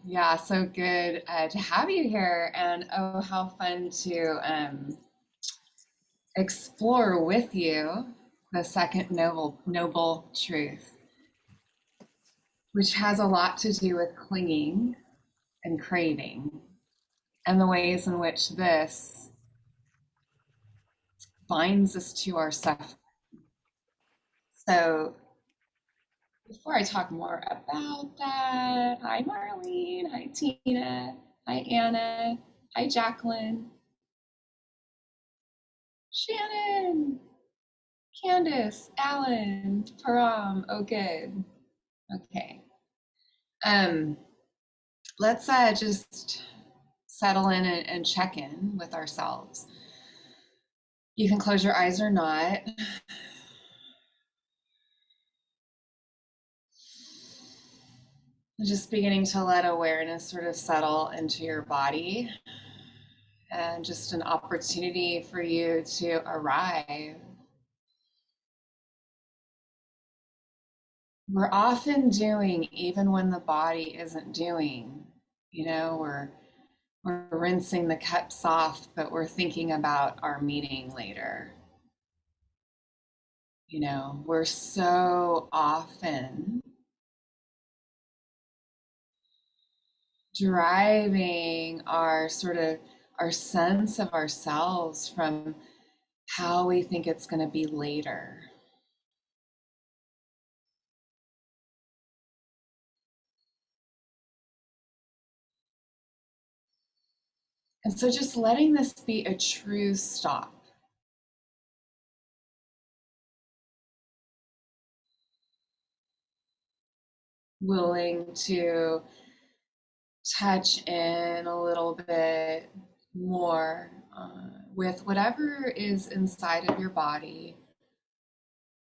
Yeah, so good to have you here. And oh, how fun to explore with you the second noble truth, which has a lot to do with clinging and craving and the ways in which this binds us to our suffering. So, before I talk more about that, hi Marlene, hi Tina, hi Anna, hi Jacqueline, Shannon, Candace, Alan, Param. Oh, good. Okay. Um, let's just settle in and check in with ourselves. You can close your eyes or not. Just beginning to let awareness sort of settle into your body and just an opportunity for you to arrive. We're often doing even when the body isn't doing. We're rinsing the cups off, but we're thinking about our meeting later. We're so often driving our sense of ourselves from how we think it's going to be later. And so just letting this be a true stop. Willing to touch in a little bit more with whatever is inside of your body,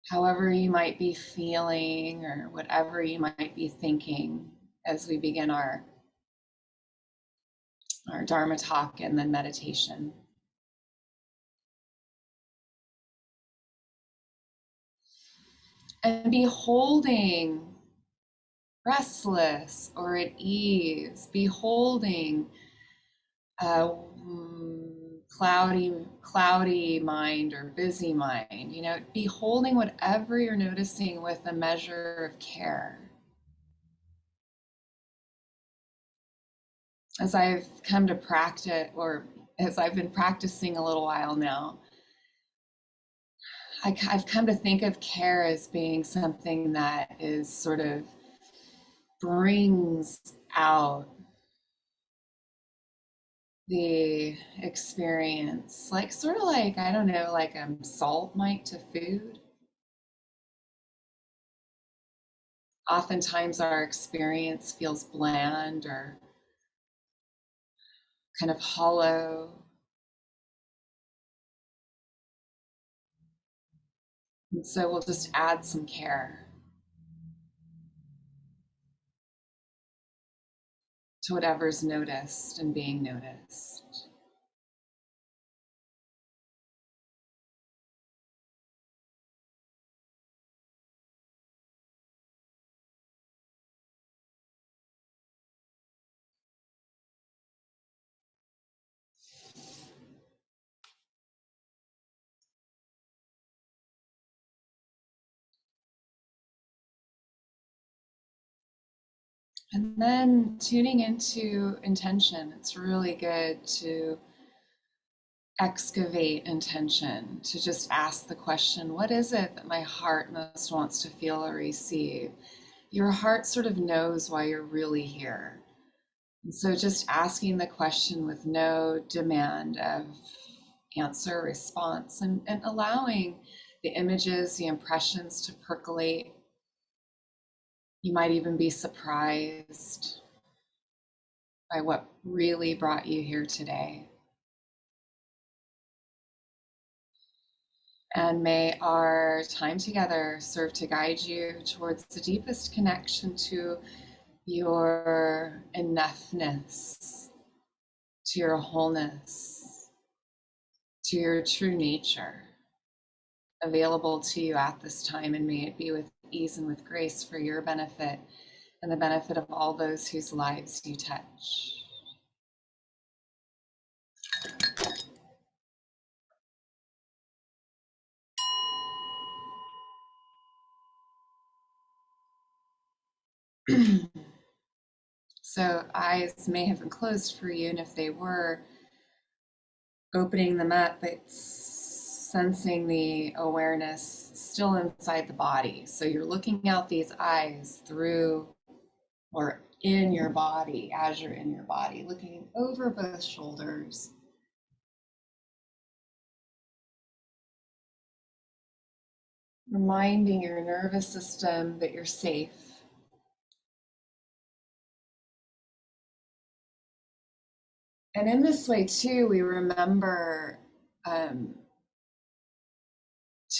however you might be feeling or whatever you might be thinking as we begin our Dharma talk and then meditation. And be holding restless or at ease, be holding a cloudy mind or busy mind, be holding whatever you're noticing with a measure of care. As I've come to practice, or as I've been practicing a little while now, I've come to think of care as being something that is sort of brings out the experience, like sort of like, I don't know, like salt might to food. Oftentimes our experience feels bland or kind of hollow. And so we'll just add some care to whatever's noticed and being noticed. And then tuning into intention. It's really good to excavate intention, to just ask the question, what is it that my heart most wants to feel or receive? Your heart sort of knows why you're really here. And so just asking the question with no demand of answer, response, and allowing the images, the impressions to percolate. You might even be surprised by what really brought you here today. And may our time together serve to guide you towards the deepest connection to your enoughness, to your wholeness, to your true nature available to you at this time. And may it be with ease and with grace for your benefit and the benefit of all those whose lives you touch. So eyes may have been closed for you, and if they were, opening them up, it's sensing the awareness still inside the body. So you're looking out these eyes through or in your body, as you're in your body, looking over both shoulders. Reminding your nervous system that you're safe. And in this way, too, we remember to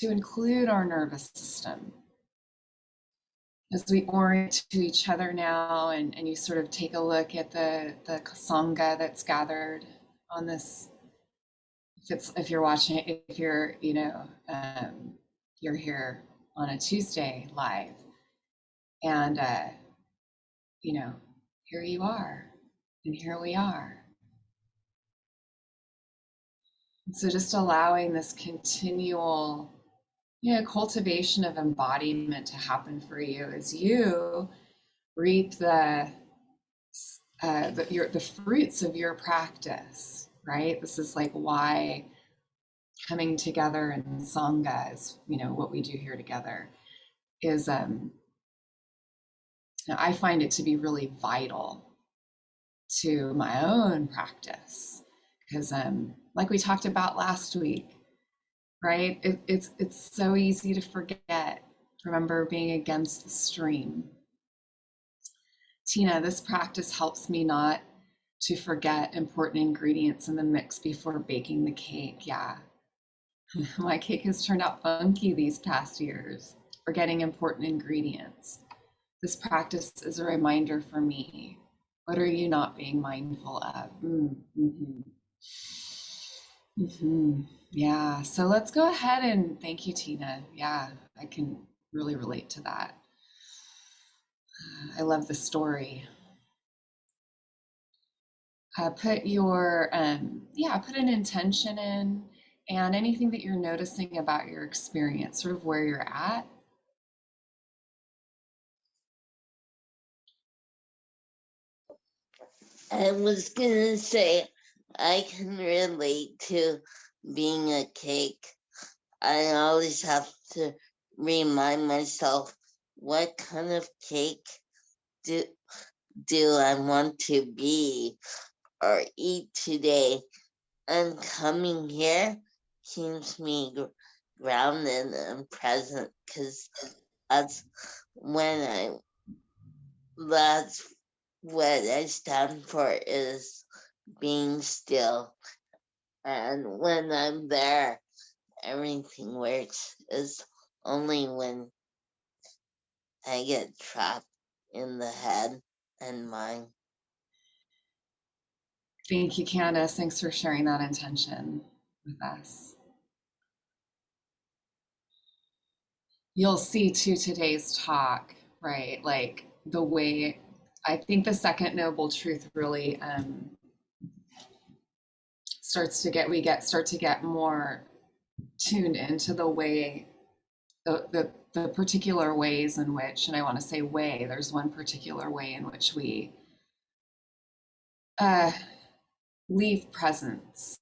include our nervous system as we orient to each other now, and you sort of take a look at the Sangha that's gathered on this. If you're watching, if you're, you're here on a Tuesday live, and, here you are, and here we are. And so just allowing this continual, cultivation of embodiment to happen for you as you reap the fruits of your practice, right? This is like why coming together in Sangha is, what we do here together is, I find it to be really vital to my own practice because, like we talked about last week, right? It's so easy to forget. Remember being against the stream. Tina, this practice helps me not to forget important ingredients in the mix before baking the cake. Yeah. My cake has turned out funky these past years, forgetting important ingredients. This practice is a reminder for me. What are you not being mindful of? Yeah, so let's go ahead and thank you, Tina. Yeah, I can really relate to that. I love the story. Put your, put an intention in and anything that you're noticing about your experience, sort of where you're at. I was gonna say, I can relate to being a cake. I always have to remind myself, what kind of cake do I want to be or eat today? And coming here keeps me grounded and present, because that's that's what I stand for, is being still. And when I'm there, everything works. It's only when I get trapped in the head and mind. Thank you, Candace. Thanks for sharing that intention with us. You'll see too today's talk, right? Like the way I think the second noble truth really start to get more tuned into the way the particular ways in which, and I want to say way, there's one particular way in which we leave presence,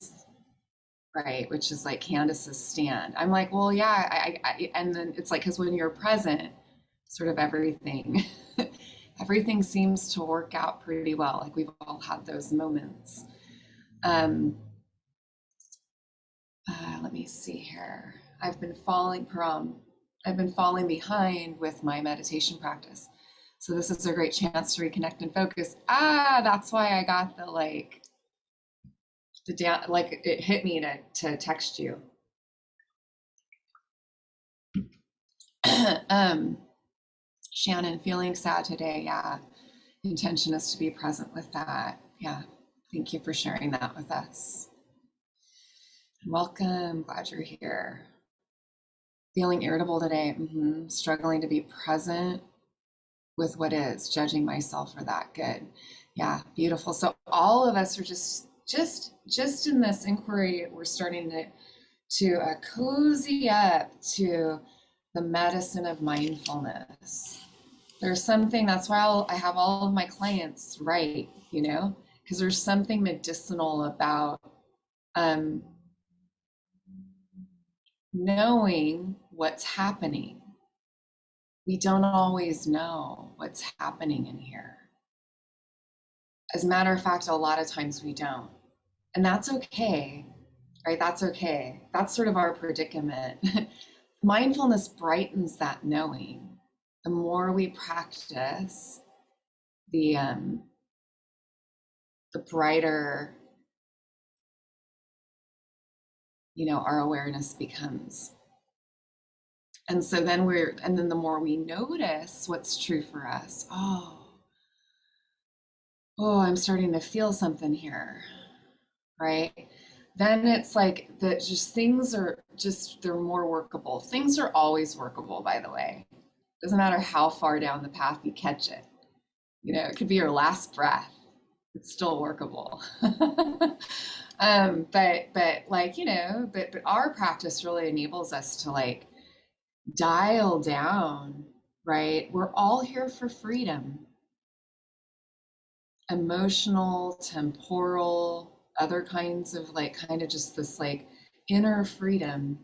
right? Which is like Candace's stand. I'm like, well, yeah, and then it's like, because when you're present, sort of everything, everything seems to work out pretty well. Like we've all had those moments. Let me see here. I've been falling behind with my meditation practice. So this is a great chance to reconnect and focus. That's why I got the it hit me to text you. Shannon, feeling sad today. Yeah. Intention is to be present with that. Yeah. Thank you for sharing that with us. Welcome. Glad you're here. Feeling irritable today. Struggling to be present with what is, judging myself for that. Good. Yeah, beautiful. So all of us are just in this inquiry, we're starting to cozy up to the medicine of mindfulness. There's something, that's why I have all of my clients write, because there's something medicinal about um, knowing what's happening. We don't always know what's happening in here. As a matter of fact, a lot of times we don't. And that's okay, right? That's okay. That's sort of our predicament. Mindfulness brightens that knowing. The more we practice, the brighter, our awareness becomes. And so then the more we notice what's true for us, I'm starting to feel something here, right? Then it's like that, just things are they're more workable. Things are always workable, by the way. Doesn't matter how far down the path you catch it. It could be your last breath. It's still workable. But our practice really enables us to dial down, right? We're all here for freedom. Emotional, temporal, other kinds of kind of just this inner freedom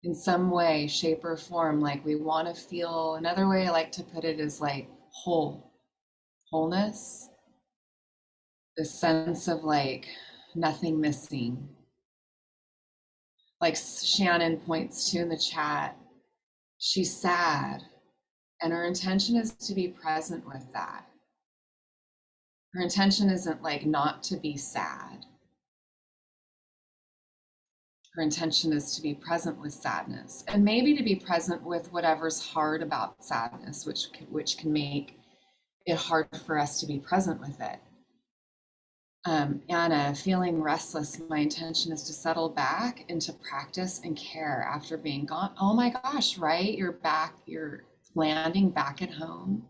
in some way, shape, or form. We want to feel, another way I like to put it is wholeness, this sense of nothing missing. Shannon points to in the chat, she's sad, and her intention is to be present with that. Her intention isn't not to be sad. Her intention is to be present with sadness, and maybe to be present with whatever's hard about sadness, which can make it hard for us to be present with it. Anna, feeling restless, my intention is to settle back into practice and care after being gone. Oh my gosh, right? You're landing back at home.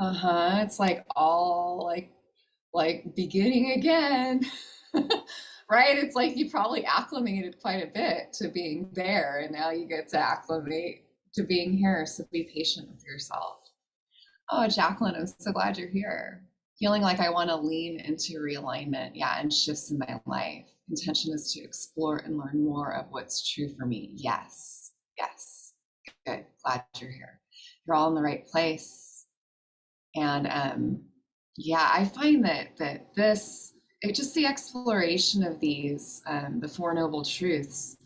It's all beginning again. Right? It's you probably acclimated quite a bit to being there, and now you get to acclimate to being here. So be patient with yourself. Oh, Jacqueline, I'm so glad you're here. Feeling like I want to lean into realignment, and shifts in my life. Intention is to explore and learn more of what's true for me. Yes. Good. Glad you're here. You're all in the right place. And I find that this, just the exploration of these, the Four Noble Truths,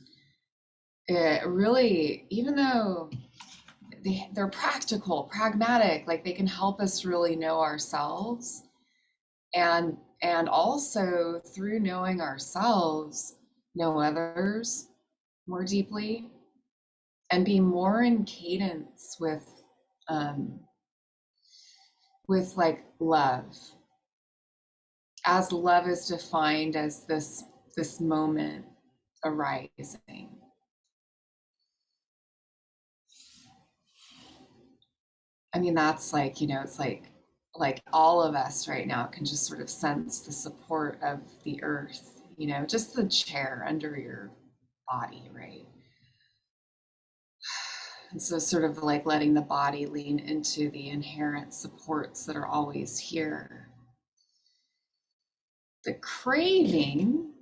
it really, even though they're practical, pragmatic, they can help us really know ourselves, and also through knowing ourselves, know others more deeply, and be more in cadence with love, as love is defined as this moment arising. I mean, that's it's all of us right now can just sort of sense the support of the earth, just the chair under your body, right? And so sort of letting the body lean into the inherent supports that are always here. The craving,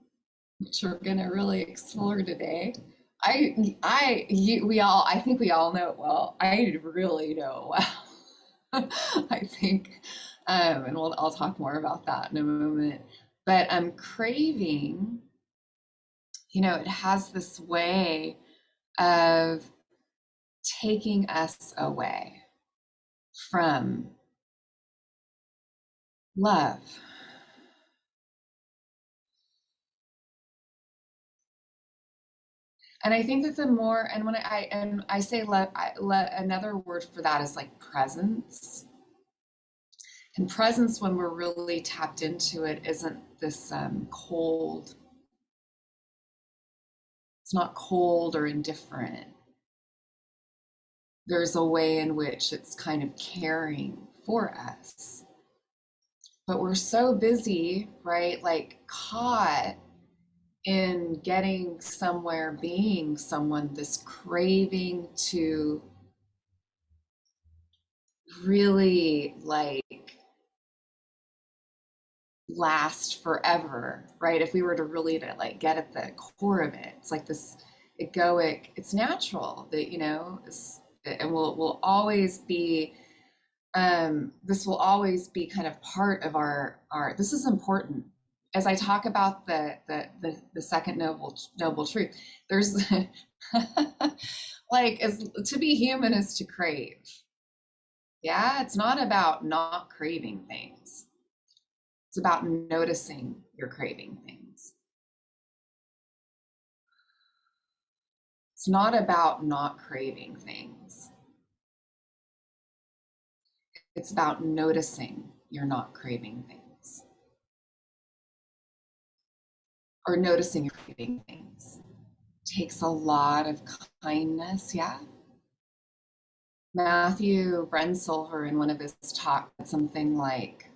which we're going to really explore today, I think we all know it well. I really know it well. I think, and I'll talk more about that in a moment. But craving, it has this way of taking us away from love. And I think that the more, and when I say love, another word for that is presence. And presence, when we're really tapped into it, isn't this cold. It's not cold or indifferent. there's a way in which it's kind of caring for us. But we're so busy, right? Like caught in getting somewhere, being someone, this craving to really like last forever, right? If we were to really to like get at the core of it, it's like this egoic, it's natural that, and will always be, this will always be kind of part of our, this is important. As I talk about the second noble truth, there's like, as to be human is to crave. Yeah, it's not about not craving things. It's about noticing you're craving things. It's not about not craving things. It's about noticing you're not craving things. Or noticing you're craving things. It takes a lot of kindness, yeah? Matthew Brensilver in one of his talks said something like,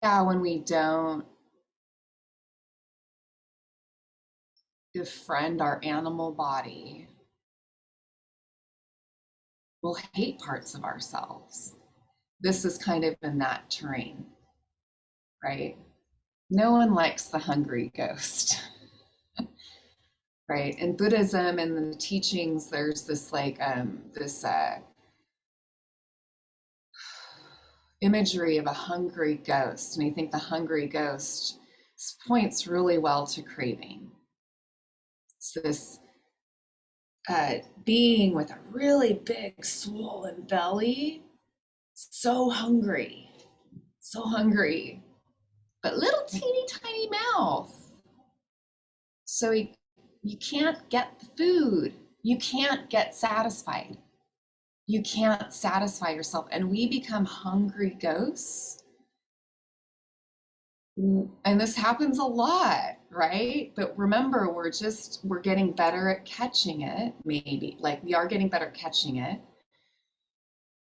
yeah, when we don't befriend our animal body, we'll hate parts of ourselves. This is kind of in that terrain, right? No one likes the hungry ghost, right? In Buddhism and the teachings, there's this like this imagery of a hungry ghost, and I think the hungry ghost points really well to craving. It's this being with a really big swollen belly, so hungry, but little teeny tiny mouth. So you can't get the food. You can't get satisfied. You can't satisfy yourself. And we become hungry ghosts. And this happens a lot, right? But remember, we're getting better at catching it, maybe. Like we are getting better at catching it.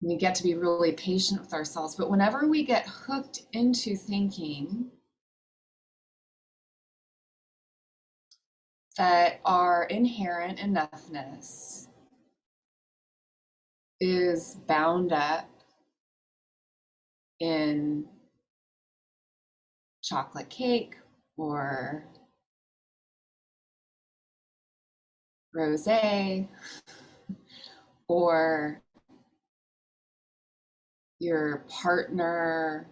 We get to be really patient with ourselves. But whenever we get hooked into thinking that our inherent enoughness is bound up in chocolate cake or rosé, or your partner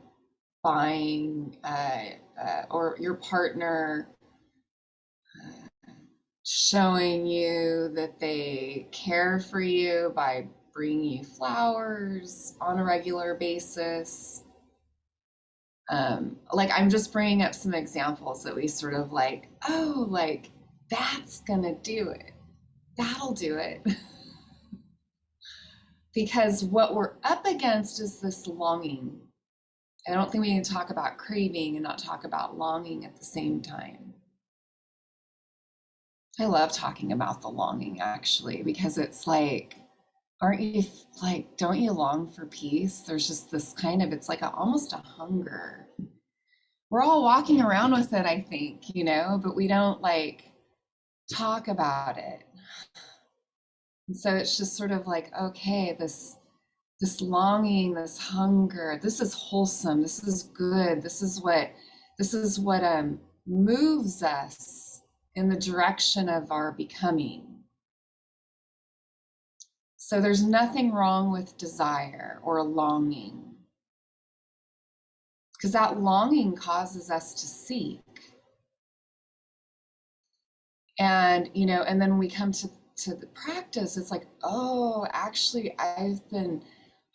buying, or your partner showing you that they care for you by bringing you flowers on a regular basis. Like I'm just bringing up some examples that we sort of like, oh, like that's gonna do it. That'll do it. Because what we're up against is this longing. I don't think we can talk about craving and not talk about longing at the same time. I love talking about the longing actually, because it's like, aren't you like, don't you long for peace? There's just this kind of, it's like almost a hunger. We're all walking around with it, I think, but we don't like talk about it. And so it's just sort of like, okay, this longing, this hunger, this is wholesome, this is good, this is what moves us in the direction of our becoming. So there's nothing wrong with desire or longing, because that longing causes us to seek. And and then we come to the practice, it's like, oh, actually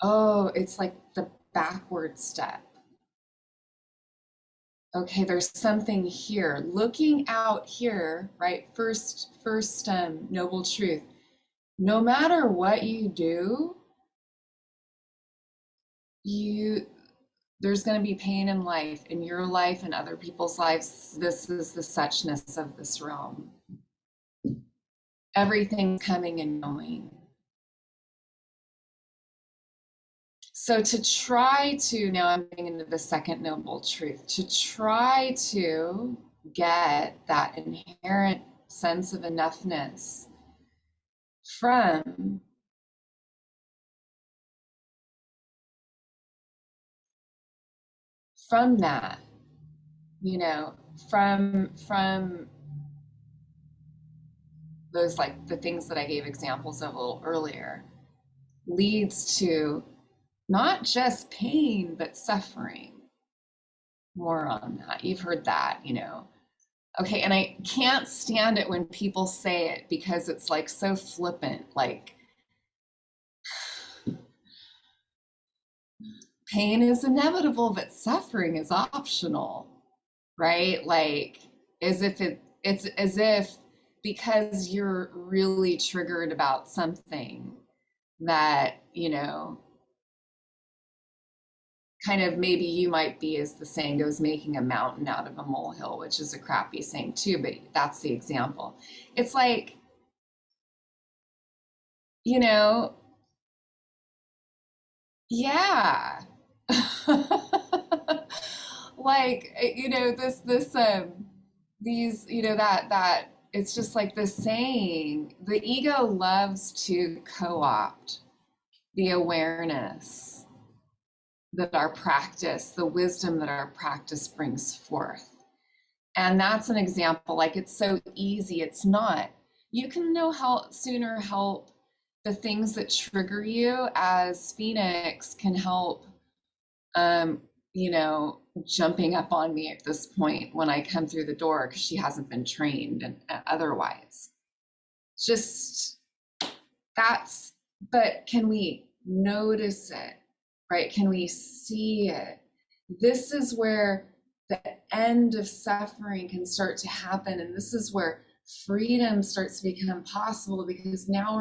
it's like the backward step. Okay, there's something here, looking out here, right? First noble truth. No matter what you do, there's going to be pain in life, in your life and other people's lives. This is the suchness of this realm. Everything's coming and going. So to try to, now I'm getting into the second noble truth, to try to get that inherent sense of enoughness from that, you know, from those, like the things that I gave examples of a little earlier, leads to not just pain but suffering. More on that. You've heard that, you know. Okay, and I can't stand it when people say it because it's like so flippant, like pain is inevitable but suffering is optional, right? Like as if it's as if because you're really triggered about something that, you know, kind of maybe you might be, as the saying goes, making a mountain out of a molehill, which is a crappy saying too, but that's the example. It's like, you know, yeah. Like, you know, these, you know, that it's just like the saying, the ego loves to co-opt the awareness that our practice, the wisdom that our practice brings forth. And that's an example, like it's so easy, it's not. You can know how sooner help the things that trigger you as Phoenix can help, you know, jumping up on me at this point when I come through the door because she hasn't been trained and otherwise. Just that's, but can we notice it, right? Can we see it? This is where the end of suffering can start to happen. And this is where freedom starts to become possible because now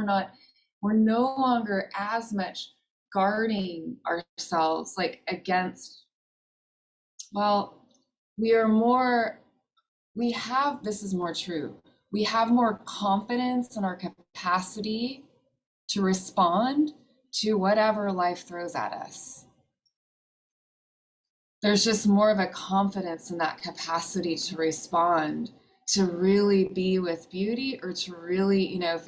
we're no longer as much guarding ourselves like against, well, we are more, we have, this is more true. We have more confidence in our capacity to respond to whatever life throws at us. There's just more of a confidence in that capacity to respond, to really be with beauty, or to really, you know, if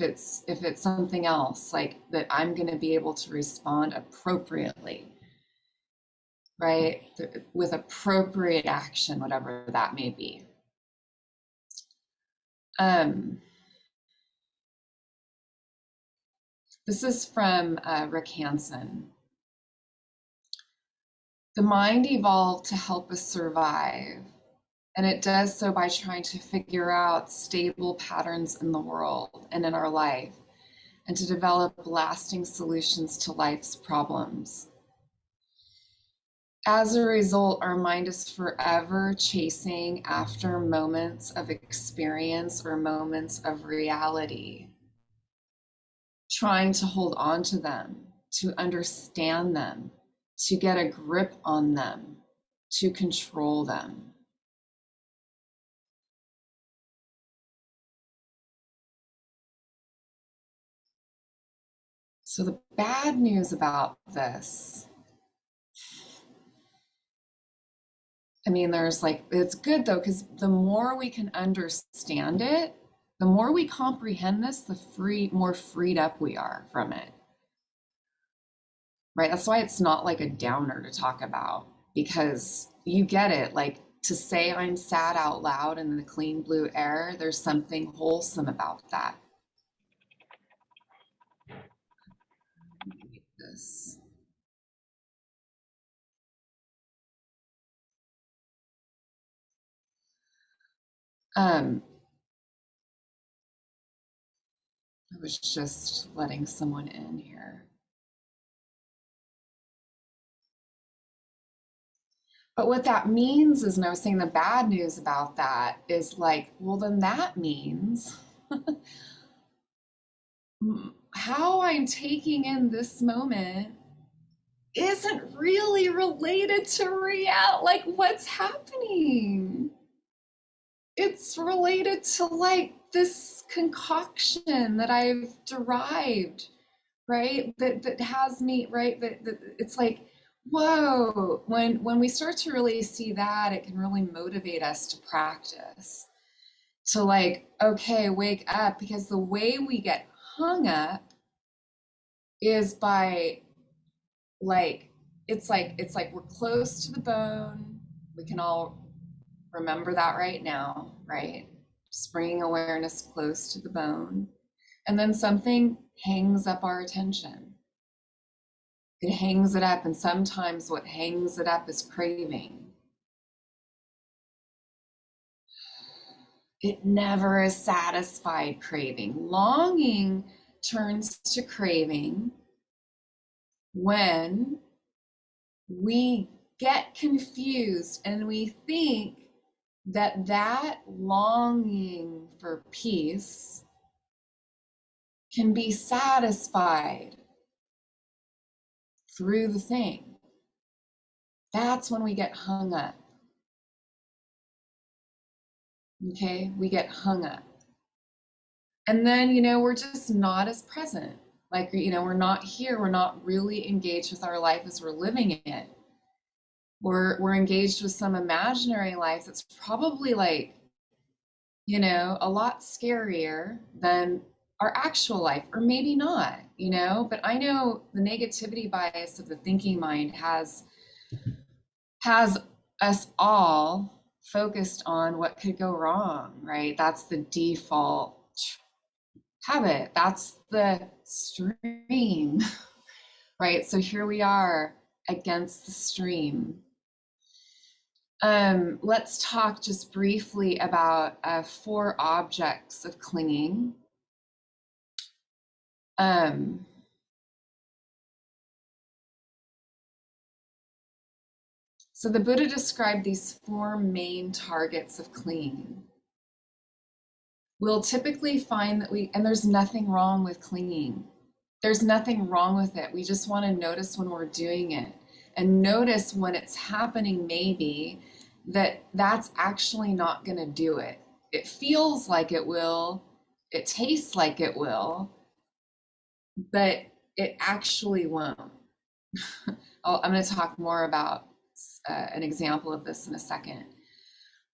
it's something else, like that I'm going to be able to respond appropriately, right? With appropriate action, whatever that may be. This is from Rick Hansen. The mind evolved to help us survive, and it does so by trying to figure out stable patterns in the world and in our life, and to develop lasting solutions to life's problems. As a result, our mind is forever chasing after moments of experience or moments of reality, trying to hold on to them, to understand them, to get a grip on them, to control them. So the bad news about this, I mean, there's like, it's good though, because the more we can understand it, the more we comprehend this, the more freed up we are from it. Right? That's why it's not like a downer to talk about, because you get it. Like to say I'm sad out loud in the clean blue air, there's something wholesome about that. This. I was just letting someone in here. But what that means is, and I was saying the bad news about that is like, well, then that means how I'm taking in this moment isn't really related to reality, like what's happening. it's related to like this concoction that I've derived, right? That has me, right? That it's like, whoa, when we start to really see that, it can really motivate us to practice. To like, okay, wake up, because the way we get hung up is by like, it's like we're close to the bone. We can all remember that right now, right? Just bringing awareness close to the bone. And then something hangs up our attention. It hangs it up. And sometimes what hangs it up is craving. It never is satisfied craving. Longing turns to craving when we get confused and we think that that longing for peace can be satisfied through the thing. That's when we get hung up. Okay, we get hung up. And then, we're just not as present. Like, we're not here. We're not really engaged with our life as we're living it. We're engaged with some imaginary life that's probably like, a lot scarier than our actual life, or maybe not, but I know the negativity bias of the thinking mind has us all focused on what could go wrong, right? That's the default habit. That's the stream, right? So here we are against the stream. Let's talk just briefly about 4 objects of clinging. So the Buddha described these 4 main targets of clinging. We'll typically find that and there's nothing wrong with clinging. There's nothing wrong with it. We just want to notice when we're doing it, and notice when it's happening, maybe that's actually not going to do it. It feels like it will, it tastes like it will, but it actually won't. I'm going to talk more about an example of this in a second.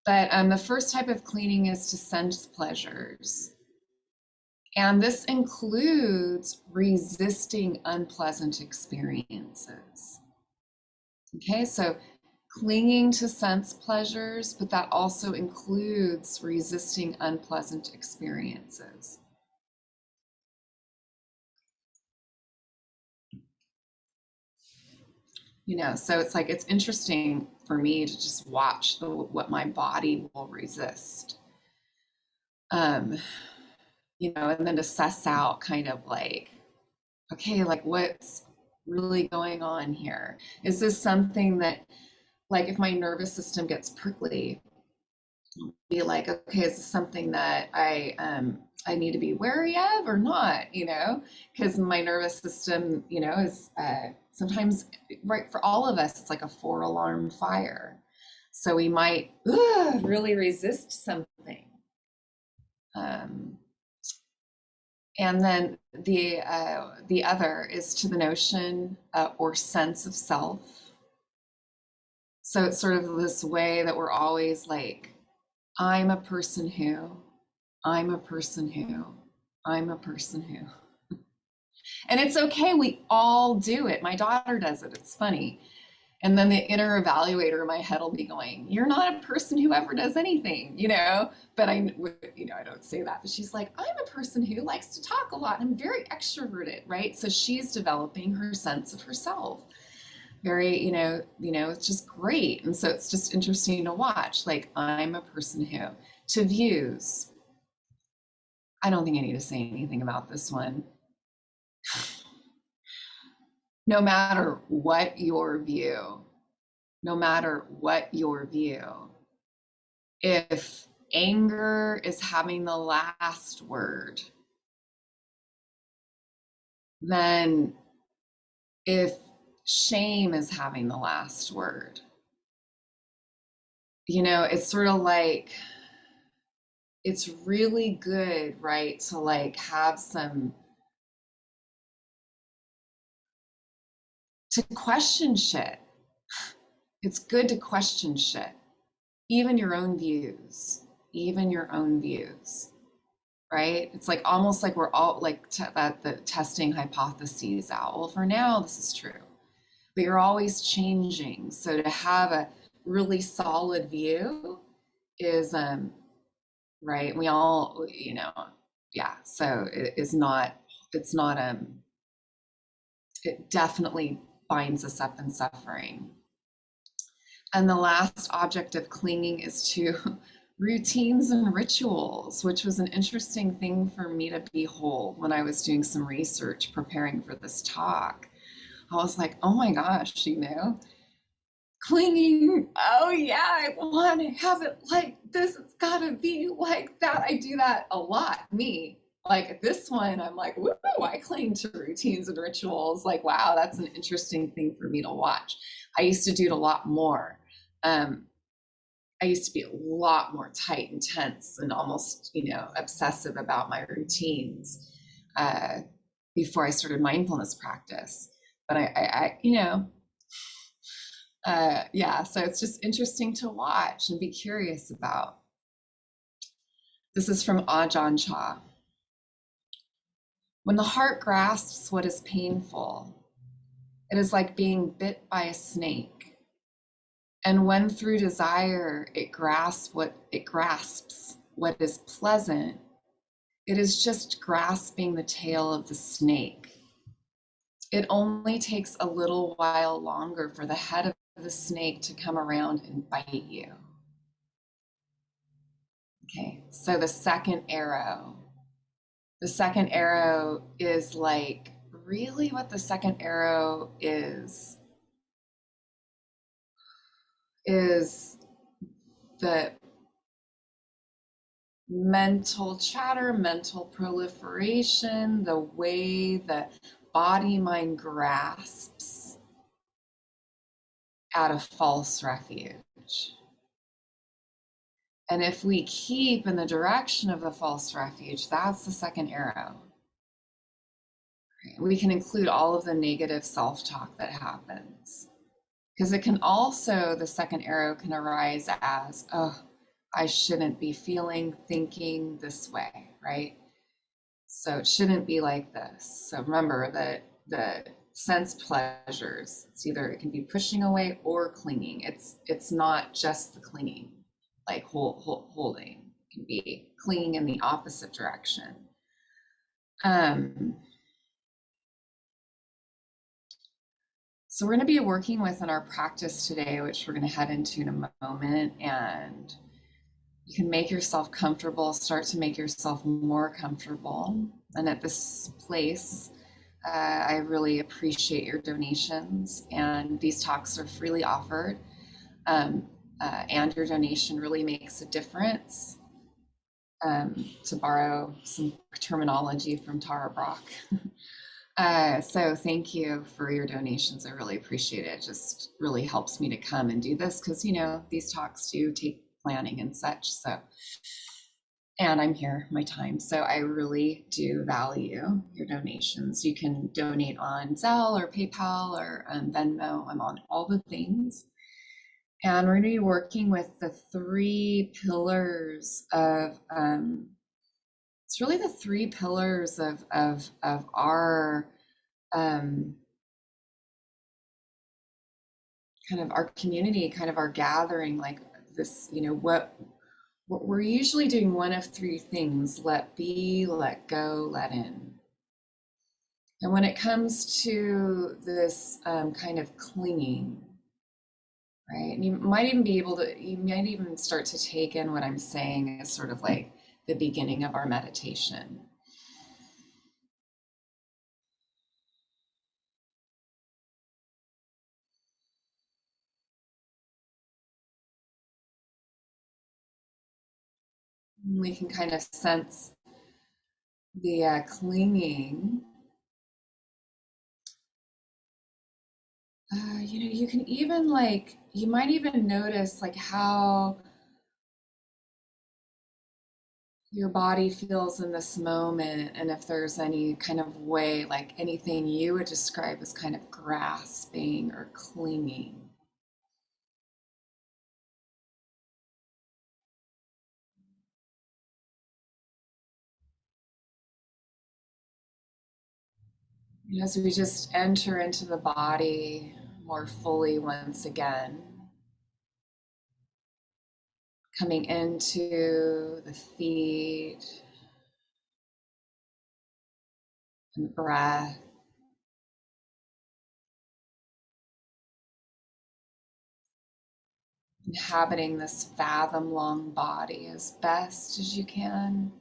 But the first type of cleaning is to sense pleasures. And this includes resisting unpleasant experiences. Okay, so clinging to sense pleasures, but that also includes resisting unpleasant experiences. So it's like, it's interesting for me to just watch what my body will resist. And then to suss out kind of like, okay, like what's really going on here? Is this something that, like, if my nervous system gets prickly, I'll be like, okay, is this something that I need to be wary of or not? Because my nervous system, is sometimes, right, for all of us, it's like a 4-alarm fire. So we might really resist something. And then the other is to the notion or sense of self. So it's sort of this way that we're always like, I'm a person who, I'm a person who, I'm a person who. And it's okay, we all do it. My daughter does it, it's funny. And then the inner evaluator in my head will be going, you're not a person who ever does anything, but I don't say that, but she's like, I'm a person who likes to talk a lot. I'm very extroverted, right? So she's developing her sense of herself. Very, it's just great. And so it's just interesting to watch, like, I'm a person who, to views. I don't think I need to say anything about this one. No matter what your view, if anger is having the last word, then if shame is having the last word, it's sort of like, it's really good, right, to like have some, to question shit. It's good to question shit, even your own views, even your own views, right? It's like almost like we're all like that the testing hypotheses out. Well, for now, this is true, but you're always changing. So to have a really solid view is right. We all, you know, yeah. So it is not. It's not It definitely binds us up in suffering. And the last object of clinging is to routines and rituals, which was an interesting thing for me to behold when I was doing some research preparing for this talk. I was like, oh my gosh, you know, clinging. Oh, yeah, I want to have it like this. It's got to be like that. I do that a lot, me. Like this one, I'm like, woo, I cling to routines and rituals. Like, wow, that's an interesting thing for me to watch. I used to do it a lot more. Um, I used to be a lot more tight and tense and almost, you know, obsessive about my routines uh, before I started mindfulness practice. But you know, yeah, so it's just interesting to watch and be curious about. This is from Ajahn Chah. When the heart grasps what is painful, it is like being bit by a snake. And when through desire it grasps what is pleasant, it is just grasping the tail of the snake. It only takes a little while longer for the head of the snake to come around and bite you. Okay, so the second arrow. The second arrow is like really what the second arrow is the mental chatter, mental proliferation, the way the body mind grasps at a false refuge. And if we keep in the direction of the false refuge, that's the second arrow. Right? We can include all of the negative self-talk that happens. Because it can also, the second arrow can arise as, oh, I shouldn't be feeling, thinking this way, right? So it shouldn't be like this. So remember that the sense pleasures, it's either it can be pushing away or clinging. It's not just the clinging, like holding. It can be clinging in the opposite direction. So we're going to be working with in our practice today, which we're going to head into in a moment, and you can make yourself comfortable, start to make yourself more comfortable. And at this place, I really appreciate your donations, and these talks are freely offered, and your donation really makes a difference. To borrow some terminology from Tara Brach. So thank you for your donations. I really appreciate it. It just really helps me to come and do this because, you know, these talks do take planning and such. So, and I'm here, my time. So I really do value your donations. You can donate on Zelle or PayPal or Venmo. I'm on all the things. And we're going to be working with the three pillars of, it's really the three pillars of our kind of our community, kind of our gathering, like this, you know, what we're usually doing one of three things: let be, let go, let in. And when it comes to this kind of clinging, right, and you might even start to take in what I'm saying as sort of like the beginning of our meditation. We can kind of sense the clinging. You know, you can even like, you might even notice like how your body feels in this moment, and if there's any kind of way, like anything you would describe as kind of grasping or clinging. As we just enter into the body more fully once again, coming into the feet and breath, inhabiting this fathom long body as best as you can.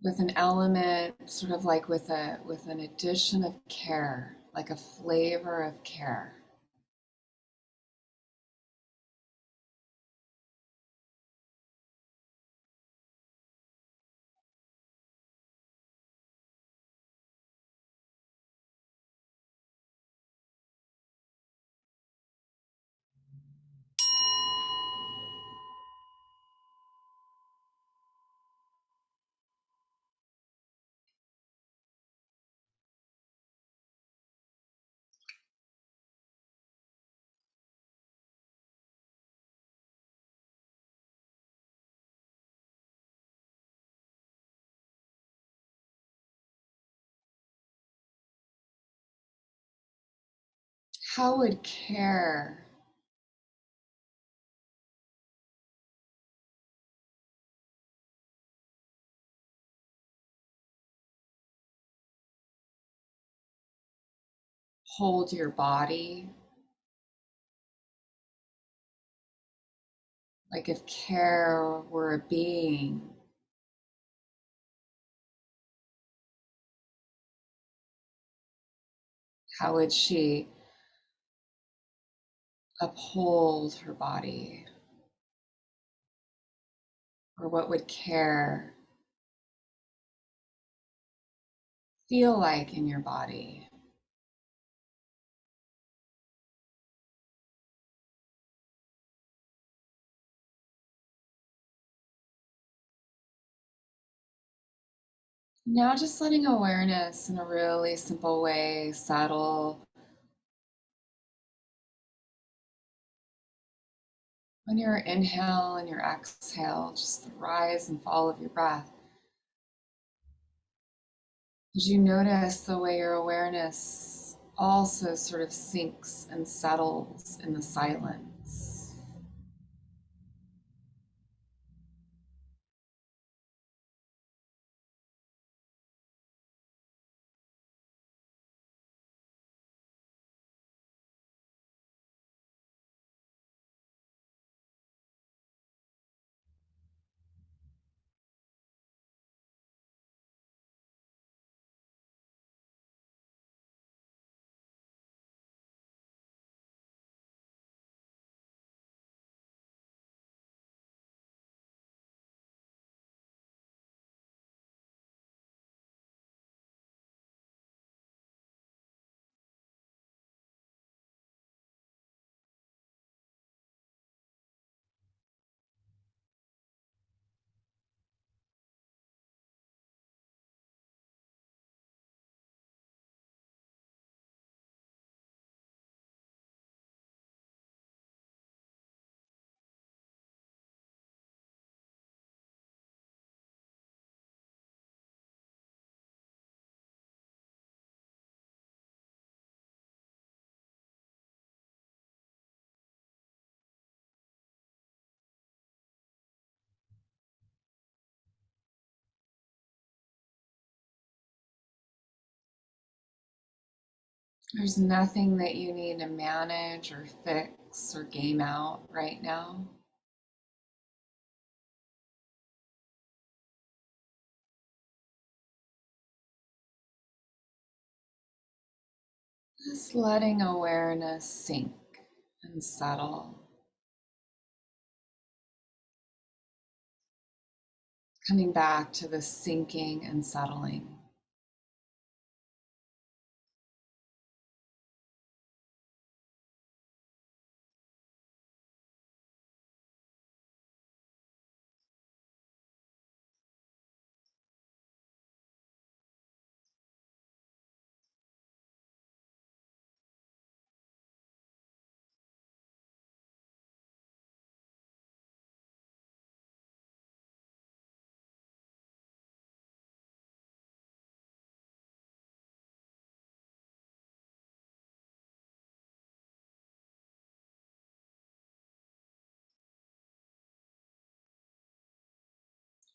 With an element, sort of like with an addition of care, like a flavor of care. How would care hold your body? Like if care were a being, how would she uphold her body? Or what would care feel like in your body? Now, just letting awareness in a really simple way settle on your inhale and your exhale, just the rise and fall of your breath. As you notice the way your awareness also sort of sinks and settles in the silence. There's nothing that you need to manage or fix or game out right now. Just letting awareness sink and settle, coming back to the sinking and settling.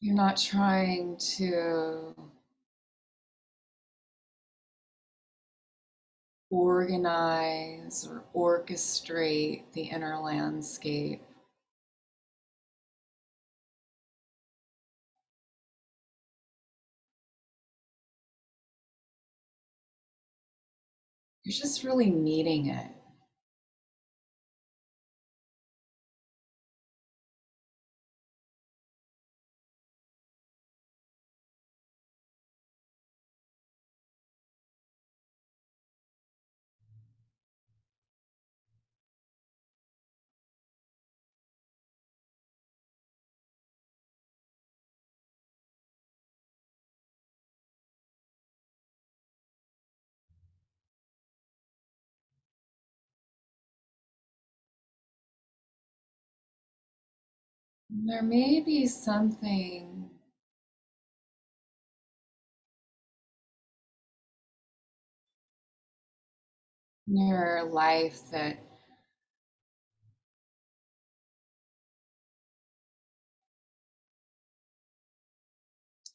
You're not trying to organize or orchestrate the inner landscape. You're just really meeting it. There may be something in your life that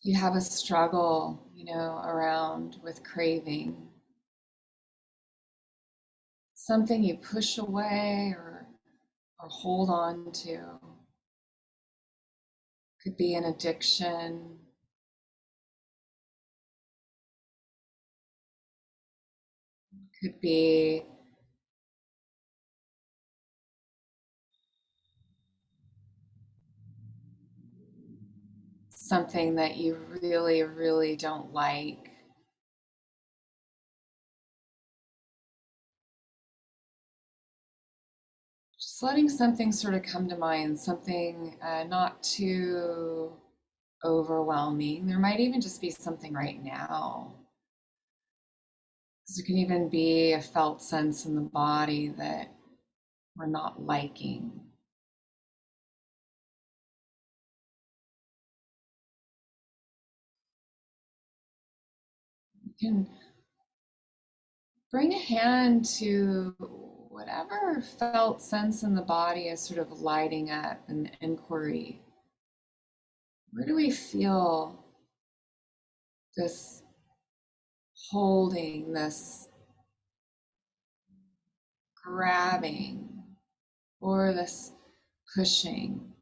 you have a struggle, around with craving. Something you push away or hold on to. Could be an addiction, could be something that you really, really don't like. Just letting something sort of come to mind, something not too overwhelming. There might even just be something right now. There can even be a felt sense in the body that we're not liking. You can bring a hand to whatever felt sense in the body is sort of lighting up in the inquiry. Where do we feel this holding, this grabbing, or this pushing?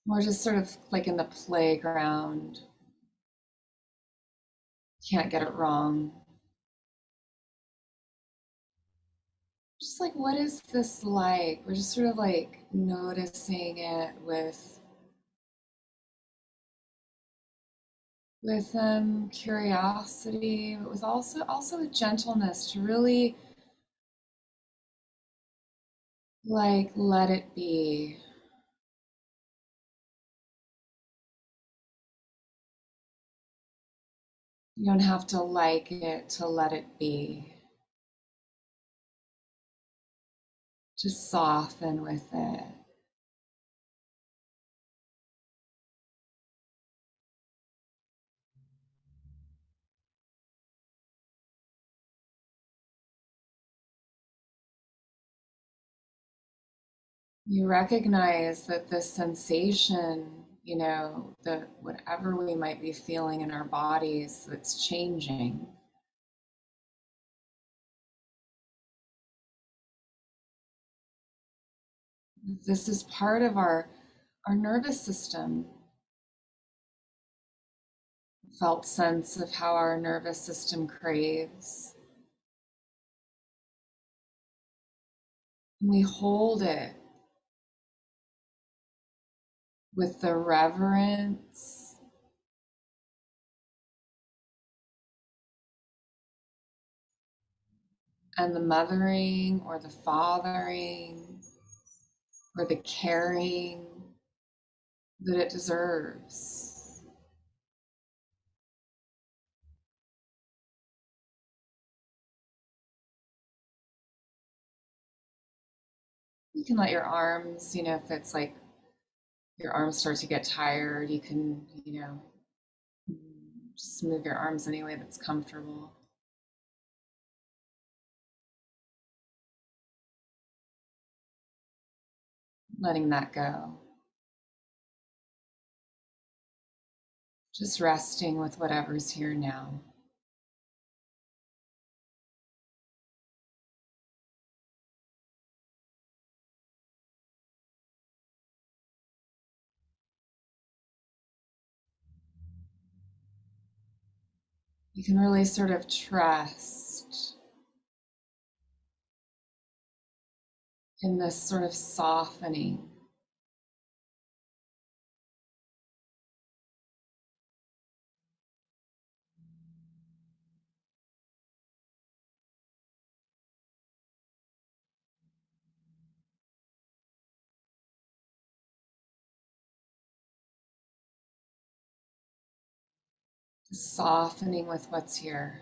Or just sort of like in the playground, can't get it wrong. Just like, what is this like? We're just sort of like noticing it with curiosity, but with also with gentleness to really like let it be. You don't have to like it to let it be. Just soften with it. You recognize that this sensation, that whatever we might be feeling in our bodies, that's changing. This is part of our nervous system. Felt sense of how our nervous system craves. And we hold it with the reverence and the mothering or the fathering or the caring that it deserves. You can let your arms, if it's like your arms start to get tired, you can, just move your arms any way that's comfortable. letting that go. Just resting with whatever's here now. You can really sort of trust in this sort of softening. Softening with what's here.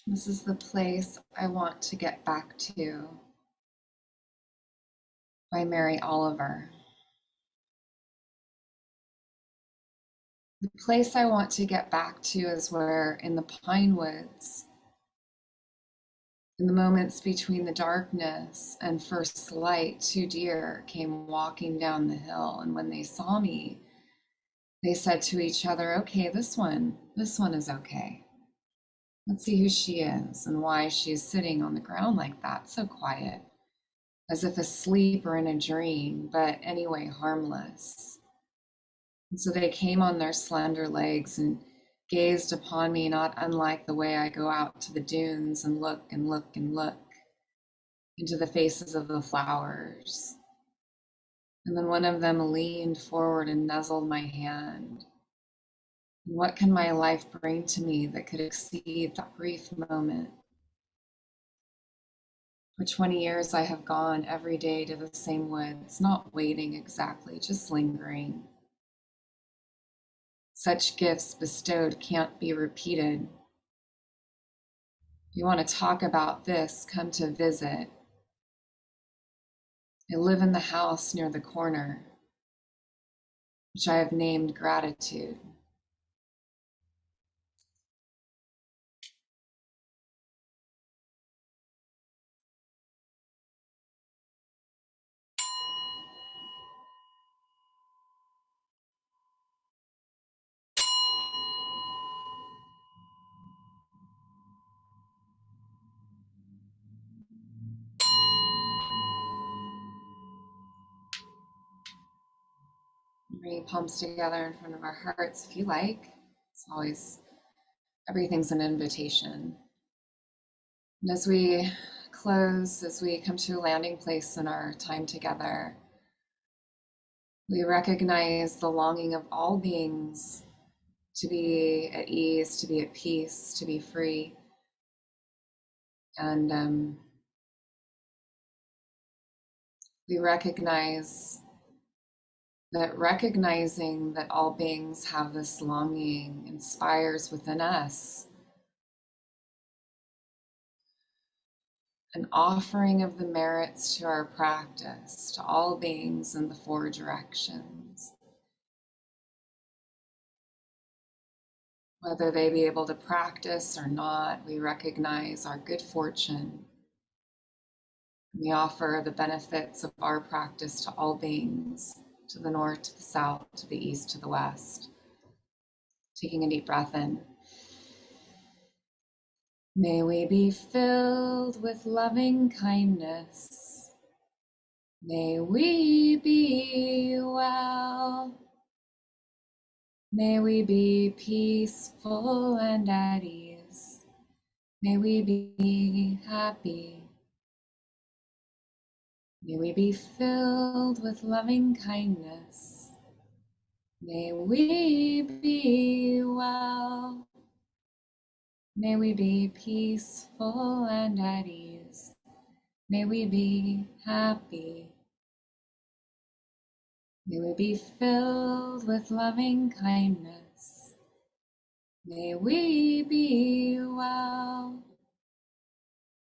This is the place I want to get back to by Mary Oliver. The place I want to get back to is where in the pine woods, in the moments between the darkness and first light, two deer came walking down the hill. And when they saw me, they said to each other, okay, this one is okay. Let's see who she is and why she is sitting on the ground like that, so quiet, as if asleep or in a dream, but anyway, harmless. And so they came on their slender legs and gazed upon me, not unlike the way I go out to the dunes and look and look and look into the faces of the flowers. And then one of them leaned forward and nuzzled my hand. What can my life bring to me that could exceed that brief moment? For 20 years, I have gone every day to the same woods, not waiting exactly, just lingering. Such gifts bestowed can't be repeated. If you want to talk about this, come to visit. I live in the house near the corner, which I have named Gratitude. Bring palms together in front of our hearts if you like. It's always Everything's an invitation. And as we close, as we come to a landing place in our time together, we recognize the longing of all beings to be at ease, to be at peace, to be free. And we recognize that recognizing that all beings have this longing inspires within us an offering of the merits to our practice, to all beings in the four directions. Whether they be able to practice or not, we recognize our good fortune. We offer the benefits of our practice to all beings, to the north, to the south, to the east, to the west. Taking a deep breath in. May we be filled with loving kindness. May we be well. May we be peaceful and at ease. May we be happy. May we be filled with loving kindness. May we be well. May we be peaceful and at ease. May we be happy. May we be filled with loving kindness. May we be well.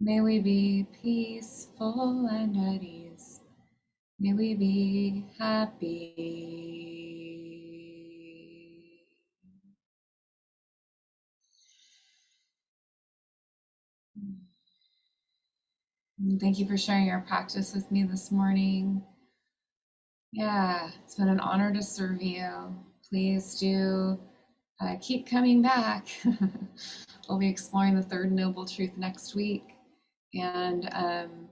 May we be peaceful and at ease. May we be happy. And thank you for sharing your practice with me this morning. Yeah, it's been an honor to serve you. Please do keep coming back. We'll be exploring the third noble truth next week. And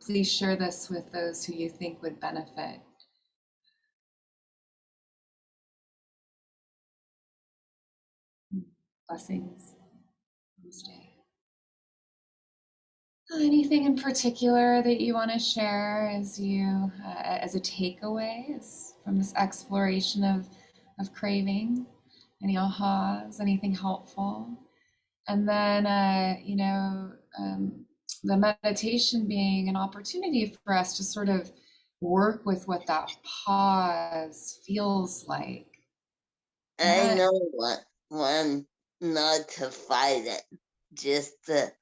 please share this with those who you think would benefit. Blessings. Namaste. Anything in particular that you want to share as you as a takeaway from this exploration of craving? Any ahas? Anything helpful? And then the meditation being an opportunity for us to sort of work with what that pause feels like. I know what one, not to fight it, just to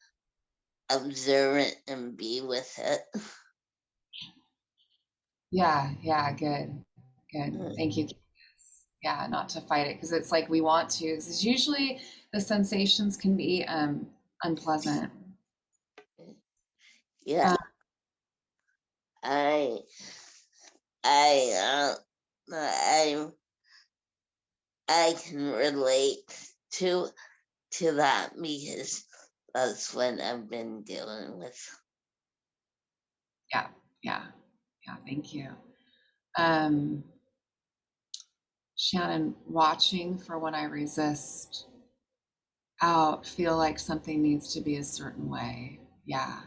observe it and be with it. Yeah, good. Thank you. Yeah, not to fight it, because it's like we want to, because usually the sensations can be unpleasant. Yeah. I can relate to that because that's what I've been dealing with. Yeah, thank you. Shannon, watching for when I resist out, feel like something needs to be a certain way. Yeah.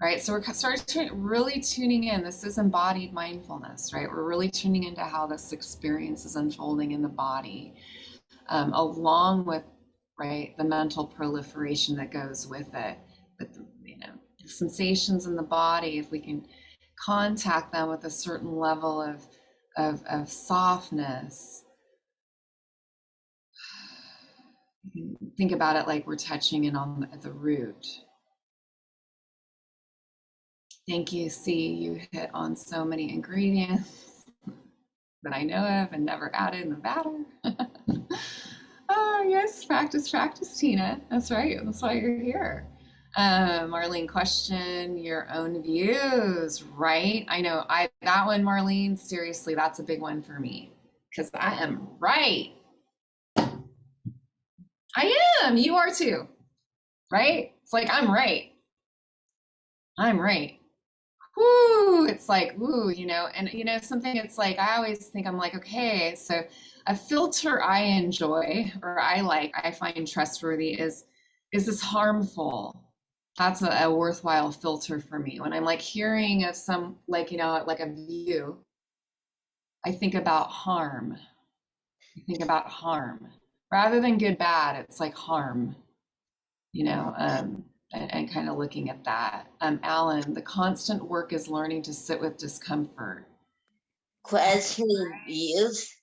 Right, so we're really tuning in. This is embodied mindfulness, right? We're really tuning into how this experience is unfolding in the body, along with, right, the mental proliferation that goes with it. But the sensations in the body, if we can contact them with a certain level of softness, you can think about it like we're touching in on the root. Thank you, C. You hit on so many ingredients that I know of and never added in the batter. Oh, yes, practice, Tina. That's right. That's why you're here. Marlene, question your own views, right? I know that one, Marlene, seriously, that's a big one for me because I am right. I am. You are too, right? It's like I'm right. whoo, it's like, woo, and something it's like, I always think I'm like, okay, so a filter I enjoy or I find trustworthy is this harmful? That's a worthwhile filter for me. When I'm like hearing of some, like, like a view, I think about harm. I think about harm rather than good, bad. It's like harm, you know, um, and kind of looking at that. Alan, the constant work is learning to sit with discomfort. Questioning views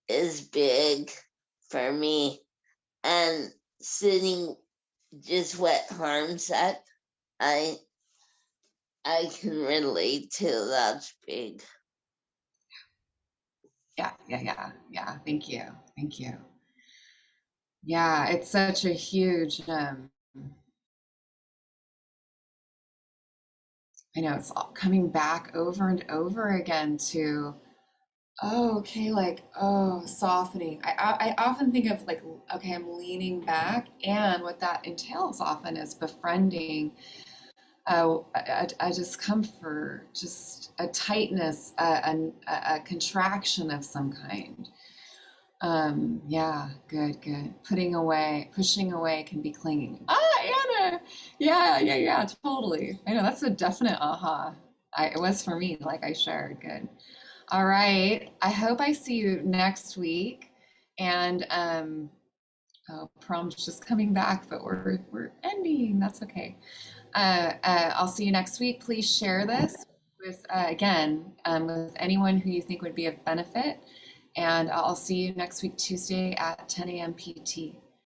is big for me, and sitting just what harms that I I can relate to. That's big. Yeah. Thank you. Thank you. Yeah, it's such a huge, I know it's all coming back over and over again to, oh, okay, like, oh, softening. I often think of like, okay, I'm leaning back, and what that entails often is befriending a discomfort, just a tightness, a contraction of some kind. Yeah, good. Pushing away can be clinging. Anna, yeah, totally. I know that's a definite aha. It was for me, like I shared. Good. All right. I hope I see you next week. And oh, prom's just coming back, but we're ending. That's okay. I'll see you next week. Please share this with again with anyone who you think would be of benefit. And I'll see you next week, Tuesday at 10 a.m. PT.